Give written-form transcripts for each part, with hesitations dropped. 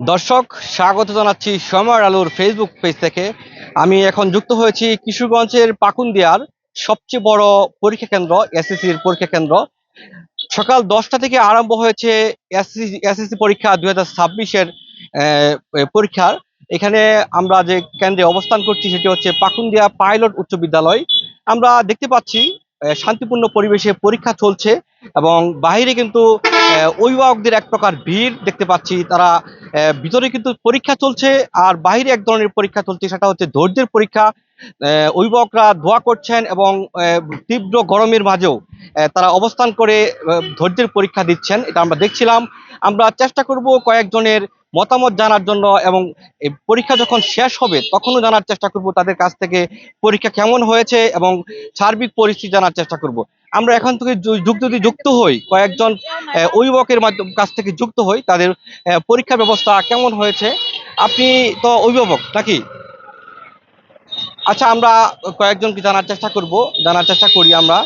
দর্শক, স্বাগত জানাচ্ছি সময়ের আলোর ফেসবুক পেজ থেকে। আমি এখন যুক্ত হয়েছি কিশোরগঞ্জের পাকুন্দিয়ার সবচেয়ে বড় পরীক্ষা কেন্দ্র, এসএসসির পরীক্ষা কেন্দ্র। সকাল 10টা থেকে আরম্ভ হয়েছে এসএসসি পরীক্ষা 2026-এর পরীক্ষার। এখানে আমরা যে কেন্দ্রে অবস্থান করছি সেটি হচ্ছে পাকুন্দিয়া পাইলট উচ্চ বিদ্যালয়। আমরা দেখতে পাচ্ছি শান্তিপূর্ণ পরিবেশে পরীক্ষা চলছে এবং বাইরে কিন্তু অভিভাবকদের এক প্রকার ভিড় দেখতে পাচ্ছি। তারা ভিতরে কিন্তু পরীক্ষা চলছে আর বাইরে এক ধরনের পরীক্ষা চলছে, সেটা হচ্ছে ধৈর্যের পরীক্ষা। অভিভাবকরা দোয়া করছেন এবং তীব্র গরমের মাঝেও তারা অবস্থান করে ধৈর্যের পরীক্ষা দিচ্ছেন, এটা আমরা দেখছিলাম। আমরা চেষ্টা করব কয়েকজনের মতামত জানার জন্য এবং এই পরীক্ষা যখন শেষ হবে তখনও জানার চেষ্টা করব তাদের কাছ থেকে পরীক্ষা কেমন হয়েছে এবং সার্বিক পরিস্থিতি জানার চেষ্টা করব। আমরা এখন থেকে যদি যুক্ত হই, কয়েকজন অভিভাবকের কাছ থেকে যুক্ত হই তাদের পরীক্ষা ব্যবস্থা কেমন হয়েছে। আপনি তো অভিভাবক নাকি? আচ্ছা, আমরা কয়েকজনকে জানার চেষ্টা করি আমরা।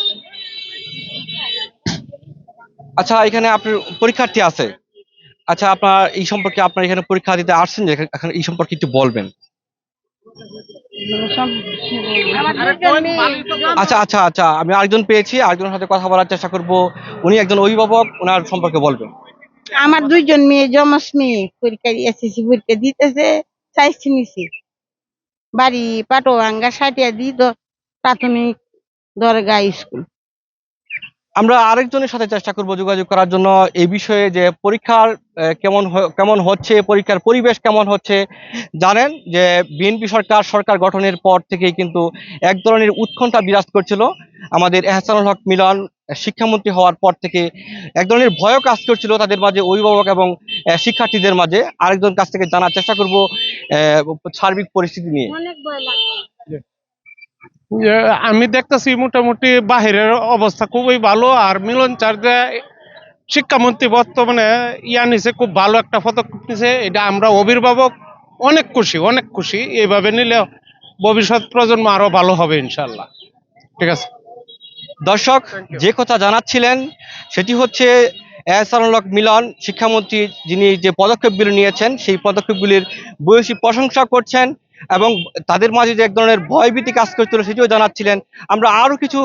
আচ্ছা, এখানে আপনার পরীক্ষার্থী আছে। আচ্ছা, আপনার এই সম্পর্কে, আপনার এখানে পরীক্ষা দিতে আসছেন যে, এখন এই সম্পর্কে একটু বলবেন। আচ্ছা আচ্ছা আচ্ছা, আমি আরেকজন পেয়েছি, আরেকজনের সাথে কথা বলার চেষ্টা করব। উনি একজন অভিভাবক, ওনার সম্পর্কে বলবেন। আমার দুইজন মেয়ে, জমজ মেয়ে পরীক্ষা এসএসসি পরীক্ষা দিতেছে। চাইছি নিছি বাড়ি পাটোয়াঙ্গা সাটিয়া দি প্রাথমিক দরগা স্কুল। আমরা আরেকজনের সাথে চেষ্টা করব যোগাযোগ করার জন্য এই বিষয়ে, যে পরীক্ষার কেমন হচ্ছে, পরীক্ষার পরিবেশ কেমন হচ্ছে। জানেন যে বিএনপি সরকার গঠনের পর থেকেই কিন্তু এক ধরনের উৎকণ্ঠা বিরাজ করছিল। আমাদের এহসানুল হক মিলন শিক্ষামন্ত্রী হওয়ার পর থেকে এক ধরনের ভয়ও কাজ করছিল তাদের মাঝে, অভিভাবক এবং শিক্ষার্থীদের মাঝে। আরেকজন কাছ থেকে জানার চেষ্টা করব সার্বিক পরিস্থিতি নিয়ে। আমি দেখতেছি মোটামুটি বাহিরের অবস্থা খুবই ভালো। আর মিলন চার্জে শিক্ষামন্ত্রী বর্তমানে নিছে, খুব ভালো একটা পদক্ষেপ নিছে। এটা আমরা অভিভাবক অনেক খুশি। এইভাবে নিলে ভবিষ্যৎ প্রজন্ম আরো ভালো হবে ইনশাল্লাহ। ঠিক আছে দর্শক, যে কথা জানাচ্ছিলেন সেটি হচ্ছে এহসানুল হক মিলন শিক্ষামন্ত্রী, যিনি যে পদক্ষেপগুলি নিয়েছেন সেই পদক্ষেপগুলির ভূয়সী প্রশংসা করছেন এবং তাদের মাঝে যে এক ধরনের ভয়ভীতি কাজ করছিল সেটিও জানাচ্ছিলেন। আমরা আরো কিছু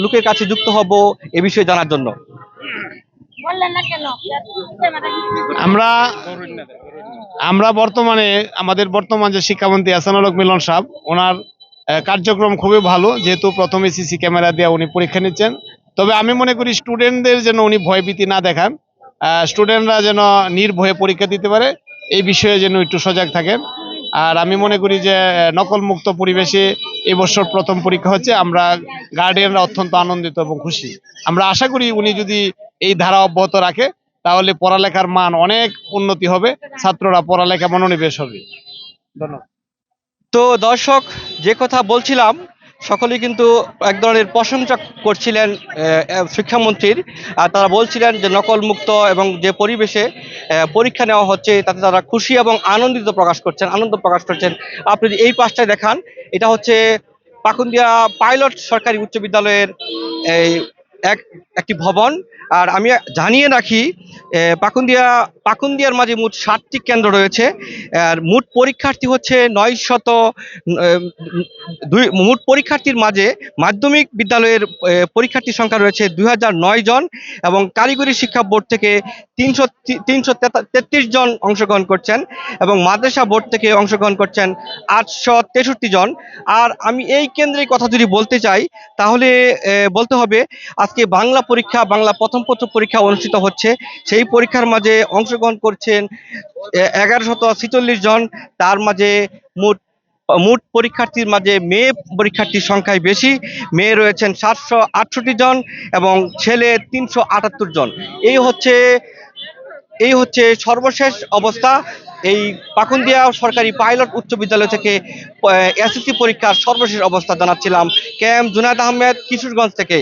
লোকের কাছে যুক্ত হব এ বিষয়ে জানার জন্য। আমরা আমরা বর্তমানে আমাদের বর্তমান যে শিক্ষামন্ত্রী এহসানুল হক মিলন সাহেব, ওনার কার্যক্রম খুবই ভালো। যেহেতু প্রথমে সিসি ক্যামেরা দিয়ে উনি পরীক্ষা নিচ্ছেন, তবে আমি মনে করি স্টুডেন্টদের যেন উনি ভয়ভীতি না দেখান, স্টুডেন্টরা যেন নির্ভয়ে পরীক্ষা দিতে পারে, এই বিষয়ে যেন একটু সজাগ থাকেন। আর আমি মনে করি যে নকল মুক্ত পরিবেশে এবছর প্রথম পরীক্ষা হচ্ছে। আমরা গার্ডিয়ানরা অত্যন্ত আনন্দিত এবং খুশি। আমরা আশা করি উনি যদি এই ধারা অব্যাহত রাখে তাহলে পড়ালেখার মান অনেক উন্নতি হবে, ছাত্ররা পড়ালেখা মনোনিবেশ হবে। ধন্যবাদ। তো দর্শক, যে কথা বলছিলাম, সকলেই কিন্তু এক ধরনের প্রশংসা করছিলেন শিক্ষামন্ত্রীর। আর তারা বলছিলেন যে নকল মুক্ত এবং যে পরিবেশে পরীক্ষা নেওয়া হচ্ছে তাতে তারা খুশি এবং আনন্দ প্রকাশ করছেন। আপনি এই পাশটায় দেখান, এটা হচ্ছে পাকুন্দিয়া পাইলট সরকারি উচ্চ বিদ্যালয়ের এই একটি ভবন। আর আমি জানিয়ে রাখি, পাকুন্দিয়ার মাঝে মোট 7টি কেন্দ্র রয়েছে। আর মোট পরীক্ষার্থী হচ্ছে 900। মোট পরীক্ষার্থীর মাঝে মাধ্যমিক বিদ্যালয়ের পরীক্ষার্থীর সংখ্যা রয়েছে 2009 জন এবং কারিগরি শিক্ষা বোর্ড থেকে 333 জন অংশগ্রহণ করছেন এবং মাদ্রাসা বোর্ড থেকে অংশগ্রহণ করছেন 863 জন। আর আমি এই কেন্দ্রের কথা যদি বলতে চাই তাহলে বলতে হবে আজকে বাংলা প্রথম পত্র পরীক্ষা অনুষ্ঠিত হচ্ছে। সেই পরীক্ষার মাঝে অংশগ্রহণ করছেন 1146 জন। তার মাঝে মোট পরীক্ষার্থীর মাঝে মেয়ে পরীক্ষার্থীর সংখ্যায় বেশি, মেয়ে রয়েছেন 768 জন এবং ছেলে 378 জন। এই হচ্ছে সর্বশেষ অবস্থা। এই পাকুন্দিয়া সরকারি পাইলট উচ্চ বিদ্যালয় থেকে এসএসসি পরীক্ষার সর্বশেষ অবস্থা জানাচ্ছিলাম। কেএম জুনায়েদ আহমেদ, কিশোরগঞ্জ থেকে।